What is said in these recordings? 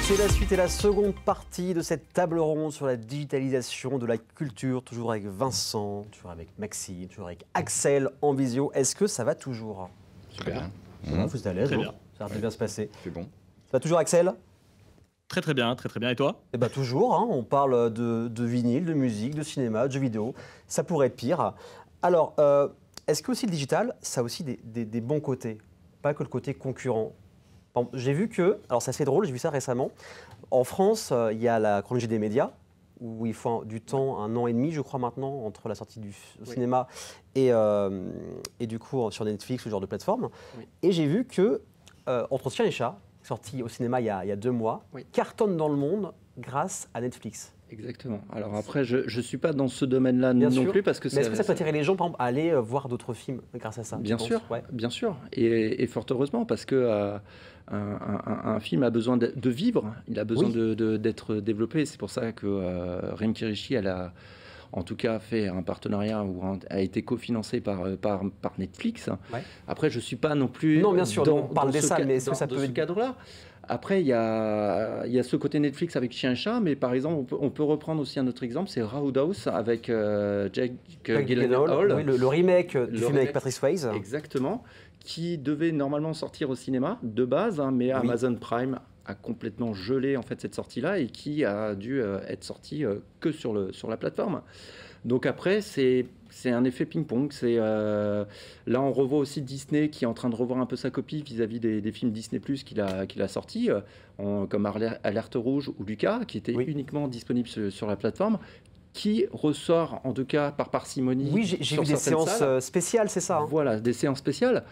C'est la suite et la seconde partie de cette table ronde sur la digitalisation de la culture, toujours avec Vincent, toujours avec Maxime, toujours avec Axel en visio. Est-ce que ça va toujours? Super. Ça va, vous êtes à l'aise, Très hein? bien. Ça a l'air de bien se passer. C'est bon. Ça va toujours, Axel? Très bien, très bien. Et toi? Eh bien toujours, hein, on parle de vinyle, de musique, de cinéma, de jeux vidéo. Ça pourrait être pire. Alors, est-ce que aussi le digital, ça a aussi des bons côtés? Pas que le côté concurrent. J'ai vu que, alors c'est assez drôle, j'ai vu ça récemment, en France, il y a la chronologie des médias, où il faut du temps, 1 an et demi, je crois maintenant, entre la sortie au cinéma et du coup sur Netflix, ce genre de plateforme. Oui. Et j'ai vu que Entre Chien et Chat, sorti au cinéma il y a 2 mois, Oui. cartonne dans le monde grâce à Netflix. Exactement. Alors après, je ne suis pas dans ce domaine-là Bien non sûr. plus parce que Mais est-ce que ça peut attirer les gens, par exemple, à aller voir d'autres films grâce à ça? Bien tu sûr, penses? Ouais. bien sûr, et fort heureusement parce que un film a besoin de vivre, il a besoin Oui. d'être développé. C'est pour ça que Rim Kirishi, elle a en tout cas fait un partenariat ou a été cofinancé par Netflix. Ouais. Après, je ne suis pas non plus Non, bien sûr, dans, on parle dans des ce salles, ca- mais est-ce que dans- ça dans peut ce être- cadre-là. Après, il y a ce côté Netflix avec Chien et Chat, mais par exemple, on peut reprendre aussi un autre exemple, c'est Roadhouse avec Jake Gyllenhaal. Oui, le remake du Le film avec remake. Patrick Swayze. Exactement, qui devait normalement sortir au cinéma de base, hein, mais Amazon Prime a complètement gelé en fait cette sortie-là et qui a dû être sortie que sur la plateforme. Donc après, c'est un effet ping-pong. Là, on revoit aussi Disney qui est en train de revoir un peu sa copie vis-à-vis des films Disney+ qu'il a sortis, comme Alerte Rouge ou Lucas, qui étaient uniquement disponibles sur la plateforme, qui ressort en tout cas par parcimonie. Oui, j'ai sur vu des certaines séances salles. spéciales, c'est ça, hein? Voilà, des séances spéciales.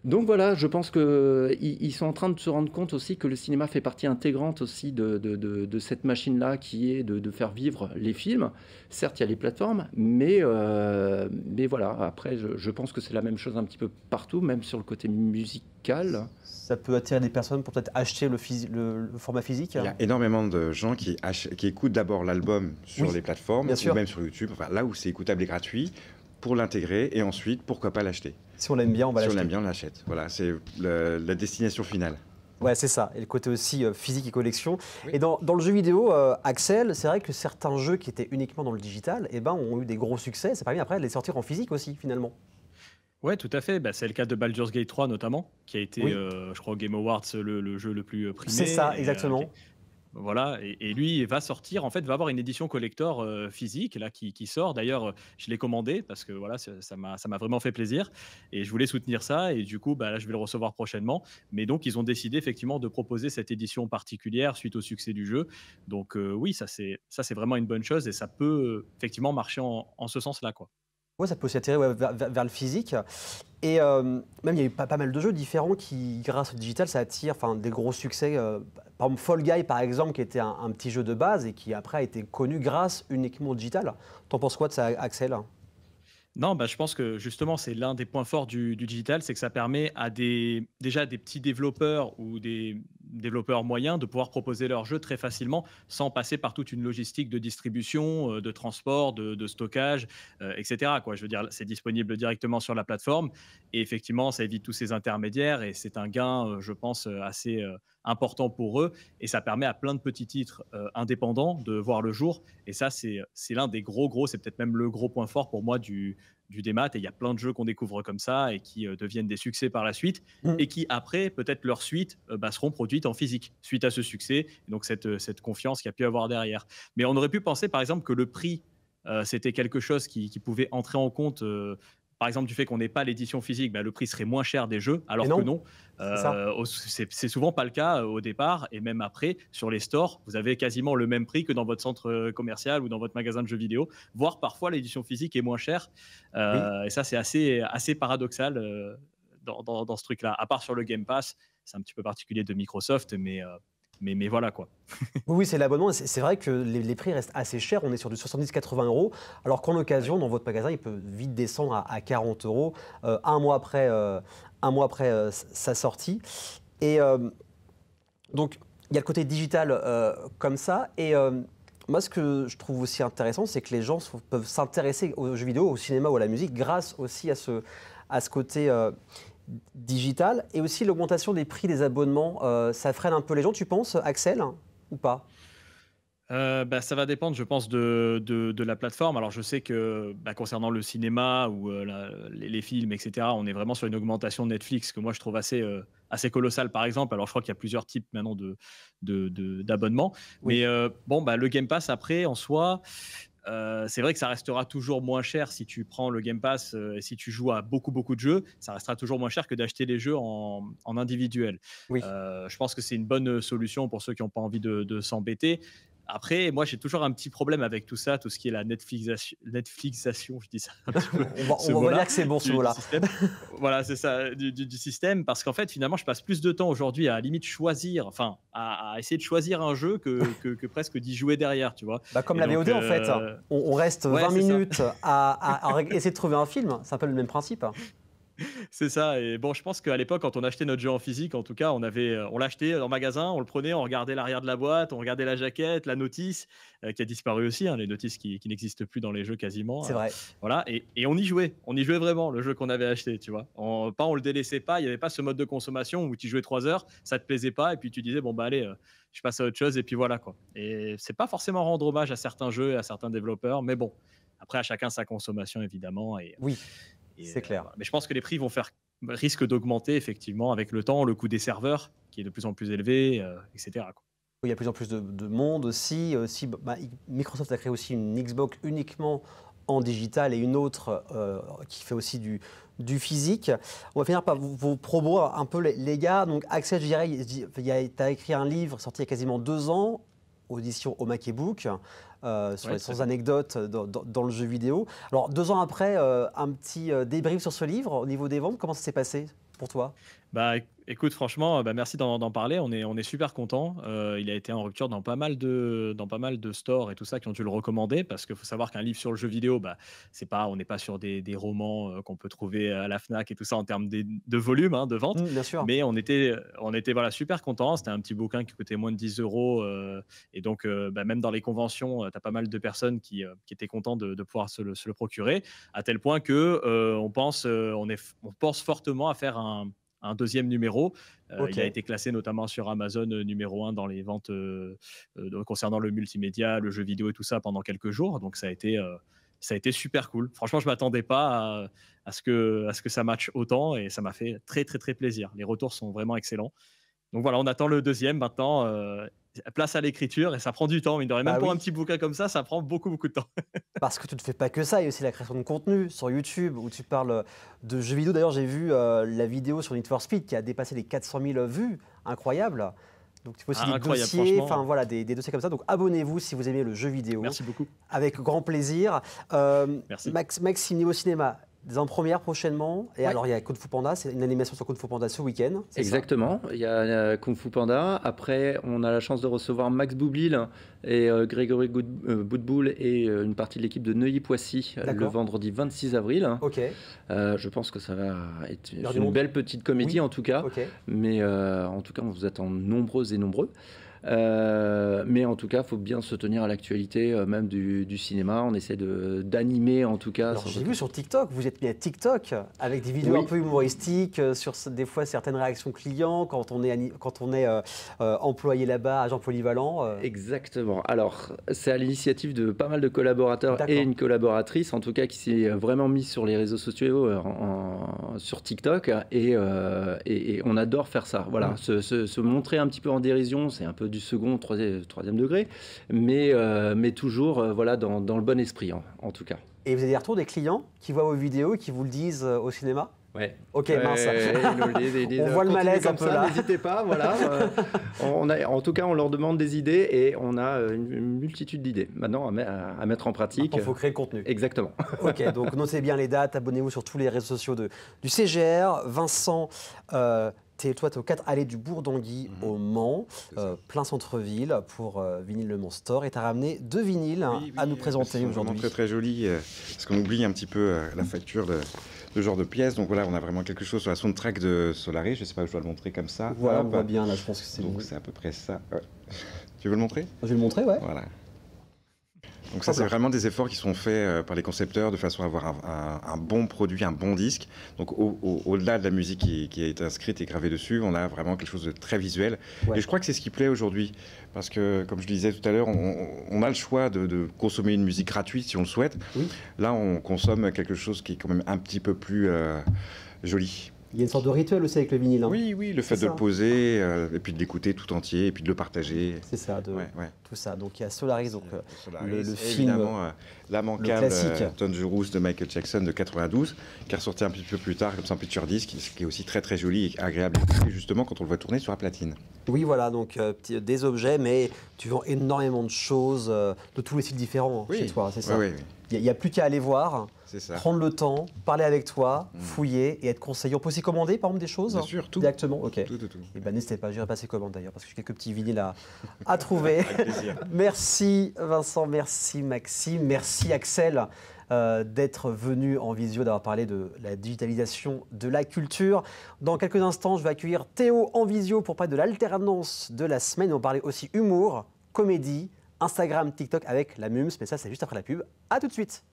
Donc voilà, je pense qu'ils sont en train de se rendre compte aussi que le cinéma fait partie intégrante aussi de cette machine-là qui est de faire vivre les films. Certes, il y a les plateformes, mais voilà, après, je pense que c'est la même chose un petit peu partout, même sur le côté musical. Ça peut attirer des personnes pour peut-être acheter le format physique. Il y a énormément de gens qui écoutent d'abord l'album sur les plateformes bien sûr. ou même sur YouTube, enfin, là où c'est écoutable et gratuit, pour l'intégrer et ensuite, pourquoi pas l'acheter. Si on l'aime bien, on va Si on l'acheter. l'aime bien, on l'achète. Voilà, c'est la destination finale. Ouais, c'est ça. Et le côté aussi physique et collection. Et dans le jeu vidéo, Axel, c'est vrai que certains jeux qui étaient uniquement dans le digital, ont eu des gros succès. Ça permet après de les sortir en physique aussi, finalement. Ouais, tout à fait. Bah, c'est le cas de Baldur's Gate 3 notamment, qui a été, je crois, au Game Awards, le jeu le plus primé. C'est ça, exactement. Voilà, et lui va sortir, en fait, va avoir une édition collector physique là qui sort. D'ailleurs, je l'ai commandé parce que voilà, ça m'a vraiment fait plaisir et je voulais soutenir ça. Et du coup, bah, là, je vais le recevoir prochainement. Mais donc, ils ont décidé effectivement de proposer cette édition particulière suite au succès du jeu. Donc, oui, ça c'est vraiment une bonne chose et ça peut effectivement marcher en ce sens-là, quoi. Ouais, ça peut aussi attirer vers le physique. Et même, il y a eu pas mal de jeux différents qui, grâce au digital, ça attire des gros succès. Par exemple, Fall Guy, par exemple, qui était un petit jeu de base et qui après a été connu grâce uniquement au digital. T'en penses quoi de ça, Axel? Non, bah, je pense que justement, c'est l'un des points forts du digital, c'est que ça permet à déjà des petits développeurs ou des développeurs moyens de pouvoir proposer leurs jeux très facilement sans passer par toute une logistique de distribution, de transport, de stockage, etc., quoi. Je veux dire, c'est disponible directement sur la plateforme et effectivement, ça évite tous ces intermédiaires et c'est un gain, je pense, assez important pour eux et ça permet à plein de petits titres indépendants de voir le jour et ça, c'est l'un des gros, c'est peut-être même le gros point fort pour moi du démat et il y a plein de jeux qu'on découvre comme ça et qui deviennent des succès par la suite et qui après, peut-être leur suite, seront produites en physique suite à ce succès et donc cette confiance qu'il y a pu avoir derrière. Mais on aurait pu penser par exemple que le prix, c'était quelque chose qui pouvait entrer en compte par exemple, du fait qu'on n'ait pas l'édition physique, le prix serait moins cher des jeux, alors que non. C'est souvent pas le cas au départ, et même après, sur les stores, vous avez quasiment le même prix que dans votre centre commercial ou dans votre magasin de jeux vidéo, voire parfois l'édition physique est moins chère. Et ça, c'est assez paradoxal dans ce truc-là. À part sur le Game Pass, c'est un petit peu particulier de Microsoft, mais voilà quoi. Oui, c'est l'abonnement. C'est vrai que les prix restent assez chers. On est sur du 70-80 euros. Alors qu'en occasion, dans votre magasin, il peut vite descendre à 40 euros un mois après sa sortie. Et donc, il y a le côté digital comme ça. Et moi, ce que je trouve aussi intéressant, c'est que les gens peuvent s'intéresser aux jeux vidéo, au cinéma ou à la musique grâce aussi à ce côté digital et aussi l'augmentation des prix des abonnements. Ça freine un peu les gens, tu penses, Axel, ou pas? Ça va dépendre, je pense, de la plateforme. Alors, je sais que concernant le cinéma ou les films, etc., on est vraiment sur une augmentation de Netflix que moi je trouve assez colossale, par exemple. Alors, je crois qu'il y a plusieurs types maintenant d'abonnements. Oui. Mais le Game Pass, après, en soi, c'est vrai que ça restera toujours moins cher si tu prends le Game Pass et si tu joues à beaucoup, beaucoup de jeux. Ça restera toujours moins cher que d'acheter les jeux en individuel. Oui. Je pense que c'est une bonne solution pour ceux qui n'ont pas envie de s'embêter. Après, moi, j'ai toujours un petit problème avec tout ça, tout ce qui est la Netflixation, je dis ça un petit peu, on va dire que c'est bon ce mot-là. Voilà, c'est ça, du système, parce qu'en fait, finalement, je passe plus de temps aujourd'hui à limite choisir, enfin, à essayer de choisir un jeu que presque d'y jouer derrière, tu vois. Comme Et la donc, VOD, en fait. On reste ouais, 20 c'est ça. minutes à essayer de trouver un film. C'est un peu le même principe. C'est ça. Et bon, je pense qu'à l'époque, quand on achetait notre jeu en physique, en tout cas, on l'achetait en magasin, on le prenait, on regardait l'arrière de la boîte, on regardait la jaquette, la notice, qui a disparu aussi, hein, les notices qui n'existent plus dans les jeux quasiment. C'est vrai. Voilà. Et on y jouait vraiment, le jeu qu'on avait acheté, tu vois. On le délaissait pas, il n'y avait pas ce mode de consommation où tu jouais 3 heures, ça te plaisait pas, et puis tu disais, bon, allez, je passe à autre chose, et puis voilà, quoi. Et c'est pas forcément rendre hommage à certains jeux et à certains développeurs, mais bon, après, à chacun sa consommation, évidemment. Oui, c'est clair. Voilà. Mais je pense que les prix risquent d'augmenter effectivement avec le temps, le coût des serveurs qui est de plus en plus élevé, etc., quoi. Il y a de plus en plus de monde aussi. Microsoft a créé aussi une Xbox uniquement en digital et une autre qui fait aussi du physique. On va finir par vos probos un peu, les gars. Donc, Axel, je dirais, tu as écrit un livre sorti il y a quasiment 2 ans, audition au Mac et Book, sur les 100 anecdotes dans le jeu vidéo. Alors, 2 ans après, un petit débrief sur ce livre au niveau des ventes. Comment ça s'est passé pour toi? Écoute, franchement, merci d'en parler. On est super content. Il a été en rupture dans pas mal de stores et tout ça qui ont dû le recommander, parce qu'il faut savoir qu'un livre sur le jeu vidéo, on n'est pas sur des romans qu'on peut trouver à la Fnac et tout ça en termes de volume, hein, de vente. Bien sûr. Mais on était voilà, super contents. C'était un petit bouquin qui coûtait moins de 10 €. Et donc, même dans les conventions, tu as pas mal de personnes qui étaient contents de pouvoir se le procurer, à tel point que on pense fortement à faire un deuxième numéro. Ok. Il a été classé notamment sur Amazon numéro 1 dans les ventes concernant le multimédia, le jeu vidéo et tout ça pendant quelques jours. Donc ça a été super cool. Franchement, je ne m'attendais pas à ce que ça matche autant, et ça m'a fait très, très, très plaisir. Les retours sont vraiment excellents. Donc voilà, on attend le deuxième maintenant. Place à l'écriture, et ça prend du temps, mine de rien. Même pour un petit bouquin comme ça prend beaucoup, beaucoup de temps. Parce que tu ne fais pas que ça, il y a aussi la création de contenu sur YouTube où tu parles de jeux vidéo. D'ailleurs, j'ai vu la vidéo sur Need for Speed qui a dépassé les 400 000 vues. Incroyable. Donc, tu fais aussi des dossiers, des dossiers comme ça. Donc, abonnez-vous si vous aimez le jeu vidéo. Merci beaucoup. Avec grand plaisir. Merci. Maxime, niveau cinéma, des en première prochainement. Et alors, il y a Kung Fu Panda, c'est une animation sur Kung Fu Panda ce week-end. Exactement. Il y a Kung Fu Panda. Après, on a la chance de recevoir Max Boublil et Grégory Boutboul et une partie de l'équipe de Neuilly-Poissy le vendredi 26 avril. Ok. Je pense que ça va être une belle petite comédie, en tout cas. Okay. Mais en tout cas, on vous attend nombreuses et nombreux. Mais en tout cas, il faut bien se tenir à l'actualité même du cinéma. On essaie d'animer en tout cas. J'ai vu sur TikTok, vous êtes mis à TikTok avec des vidéos un peu humoristiques sur des fois certaines réactions clients quand on est employé là-bas, agent polyvalent. Exactement. Alors, c'est à l'initiative de pas mal de collaborateurs et une collaboratrice en tout cas qui s'est vraiment mise sur les réseaux sociaux sur TikTok et on adore faire ça. Voilà, se montrer un petit peu en dérision, c'est un peu du second, troisième degré, mais toujours voilà, dans le bon esprit, en tout cas. Et vous avez des retours des clients qui voient vos vidéos et qui vous le disent au cinéma? Ouais. Ok, mince. On voit le malaise un peu là. N'hésitez pas, voilà. En tout cas, on leur demande des idées et on a une multitude d'idées maintenant à mettre en pratique. Il faut créer le contenu. Exactement. Ok, donc notez bien les dates, abonnez-vous sur tous les réseaux sociaux du CGR. Vincent, toi, tu es au 4 allée du Bourg-d'Anguy au Mans, plein centre-ville pour Vinyl Le Mans Store. Et tu as ramené 2 vinyles à nous présenter aujourd'hui. Très très joli, parce qu'on oublie un petit peu la facture de ce genre de pièces. Donc voilà, on a vraiment quelque chose sur la soundtrack de Solaris. Je ne sais pas, je dois le montrer comme ça. Voilà, on voit bien, là, je pense que c'est bon. Donc c'est à peu près ça. Ouais. Tu veux le montrer? Je vais le montrer, ouais. Voilà. Donc ça, c'est vraiment des efforts qui sont faits par les concepteurs de façon à avoir un bon produit, un bon disque. Donc au-delà de la musique qui est inscrite et gravée dessus, on a vraiment quelque chose de très visuel. Ouais. Et je crois que c'est ce qui plaît aujourd'hui. Parce que, comme je le disais tout à l'heure, on a le choix de consommer une musique gratuite si on le souhaite. Oui. Là, on consomme quelque chose qui est quand même un petit peu plus joli. Il y a une sorte de rituel aussi avec le vinyle. Hein. Oui, oui, le fait de le poser, et puis de l'écouter tout entier, et puis de le partager. C'est ça, tout ça. Donc il y a Solaris, donc le film, évidemment, l'immanquable Dangerous de Michael Jackson de 92, qui est ressorti un petit peu plus tard, comme ça en picture disc, qui est aussi très très joli et agréable, justement quand on le voit tourner sur la platine. Oui, voilà, donc des objets, mais tu vends énormément de choses, de tous les styles différents chez toi, c'est ça. Oui. Il n'y a plus qu'à aller voir, prendre le temps, parler avec toi, fouiller et être conseillé. On peut aussi commander, par exemple, des choses? Bien sûr, tout. Directement, ok. Tout. Et ben n'hésitez pas, j'irai passer commande d'ailleurs, parce que j'ai quelques petits vinyles à trouver. Avec plaisir. Merci Vincent, merci Maxime, merci Axel d'être venu en visio, d'avoir parlé de la digitalisation de la culture. Dans quelques instants, je vais accueillir Théo en visio pour parler de l'alternance de la semaine. On va parler aussi humour, comédie, Instagram, TikTok avec la MUMS, mais ça c'est juste après la pub. À tout de suite.